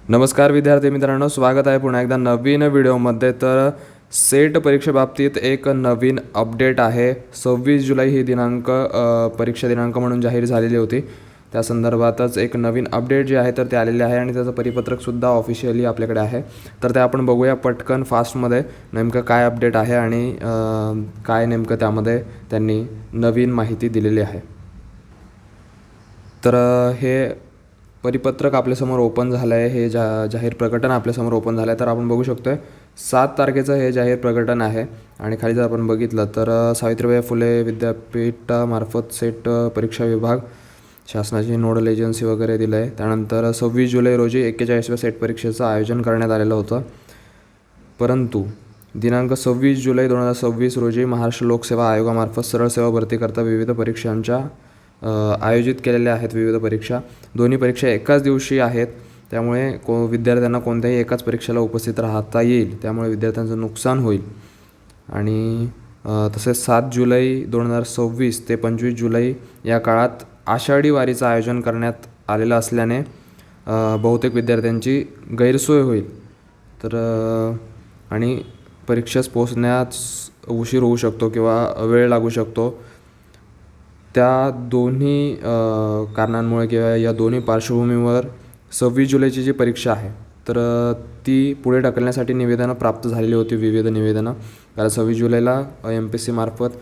नमस्कार विद्यार्थी मित्रांनो, स्वागत आहे पुन्हा एकदा नवीन व्हिडिओमध्ये. तर सेट परीक्षेबाबतीत एक नवीन अपडेट आहे. 26 जुलै ही परीक्षा दिनांक म्हणून जाहीर झालेली होती. त्या संदर्भातच एक नवीन अपडेट जे आहे तर ते आलेले आहे आणि त्याचं परिपत्रकसुद्धा ऑफिशियली आपल्याकडे आहे. तर ते आपण बघूया पटकन फास्टमध्ये नेमकं काय अपडेट आहे आणि काय नेमकं त्यामध्ये त्यांनी नवीन माहिती दिलेली आहे. तर हे परिपत्रक आपल्यासमोर ओपन झालं आहे. हे जाहीर प्रकटन आपल्यासमोर ओपन झालं आहे. तर आपण बघू शकतो आहे 7 तारखेचं हे जाहीर प्रकटन आहे. आणि खाली जर आपण बघितलं तर सावित्रीबाई फुले विद्यापीठामार्फत सेट परीक्षा विभाग शासनाची नोडल एजन्सी वगैरे दिलं आहे. त्यानंतर 26 जुलै रोजी 41व्या सेट परीक्षेचं आयोजन करण्यात आलेलं होतं. परंतु दिनांक 26 जुलै 2026 रोजी महाराष्ट्र लोकसेवा आयोगामार्फत सरळ सेवा भरतीकरता विविध परीक्षांच्या आयोजित केलेल्या आहेत. विविध परीक्षा, दोन्ही परीक्षा एकाच दिवशी आहेत. त्यामुळे विद्यार्थ्यांना कोणत्याही एकाच परीक्षेला उपस्थित राहता येईल. त्यामुळे विद्यार्थ्यांचं नुकसान होईल. आणि तसेच 7 जुलै 2026 ते 25 जुलै या काळात आषाढी वारीचं आयोजन करण्यात आलेलं असल्याने बहुतेक विद्यार्थ्यांची गैरसोय होईल. तर आणि परीक्षेस पोहोचण्यास उशीर होऊ शकतो किंवा वेळ लागू शकतो. त्या दोन्ही कारणांमुळे किंवा या दोन्ही पार्श्वभूमीवर 26 जुलैची जी परीक्षा आहे तर ती पुढे ढकलण्यासाठी निवेदनं प्राप्त झालेली होती, विविध निवेदनं. कारण 26 जुलैला MPSC मार्फत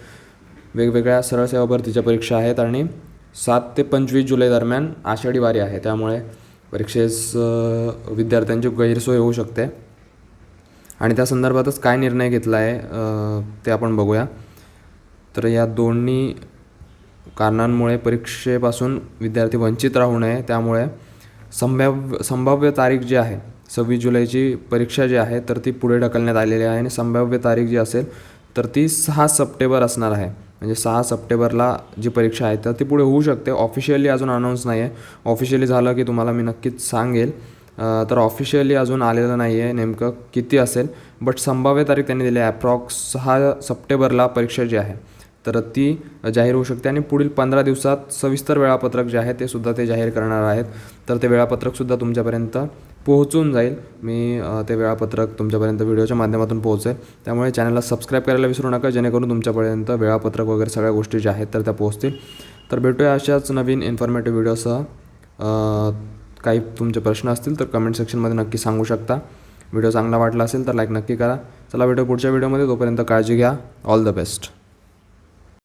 वेगवेगळ्या सरळ सेवा भरतीच्या परीक्षा आहेत आणि 7 ते 25 जुलै दरम्यान आषाढी वारी आहे. त्यामुळे परीक्षेस विद्यार्थ्यांची गैरसोय होऊ शकते. आणि त्या संदर्भातच काय निर्णय घेतला आहे ते आपण बघूया. तर या दोन्ही कारणांमुळे परीक्षेपासून विद्यार्थी वंचित राहू नये, त्यामुळे संभाव्य तारीख जी आहे 26 जुलैची परीक्षा जी आहे तर ती पुढे ढकलण्यात आलेली आहे. आणि संभाव्य तारीख जी असेल तर ती 6 सप्टेंबर असणार आहे. म्हणजे 6 सप्टेंबरला जी परीक्षा आहे तर ती पुढे होऊ शकते. ऑफिशियली अजून अनाऊन्स नाही आहे. ऑफिशियली झालं की तुम्हाला मी नक्कीच सांगेल. तर ऑफिशियली अजून आलेलं नाही आहे नेमकं किती असेल. बट संभाव्य तारीख त्यांनी दिली आहे. ॲप्रॉक्स 6 सप्टेंबरला परीक्षा जी आहे तर ती जाहीर होऊ शकते. आणि पुढील 15 दिवसात सविस्तर वेळापत्रक जे आहे ते सुद्धा ते जाहीर करणार आहेत. तर ते वेळापत्रकसुद्धा तुमच्यापर्यंत पोहोचून जाईल. मी ते वेळापत्रक तुमच्यापर्यंत व्हिडिओच्या माध्यमातून पोहोचेल. त्यामुळे चॅनलला सबस्क्राईब करायला विसरू नका, जेणेकरून तुमच्यापर्यंत वेळापत्रक वगैरे सगळ्या गोष्टी ज्या आहेत तर त्या पोहोचतील. तर भेटूया अशाच नवीन इन्फॉर्मेटिव्ह व्हिडिओसह. काही तुमचे प्रश्न असतील तर कमेंट सेक्शनमध्ये नक्की सांगू शकता. व्हिडिओ चांगला वाटला असेल तर लाईक नक्की करा. चला भेटू पुढच्या व्हिडिओमध्ये. तोपर्यंत काळजी घ्या. All the best.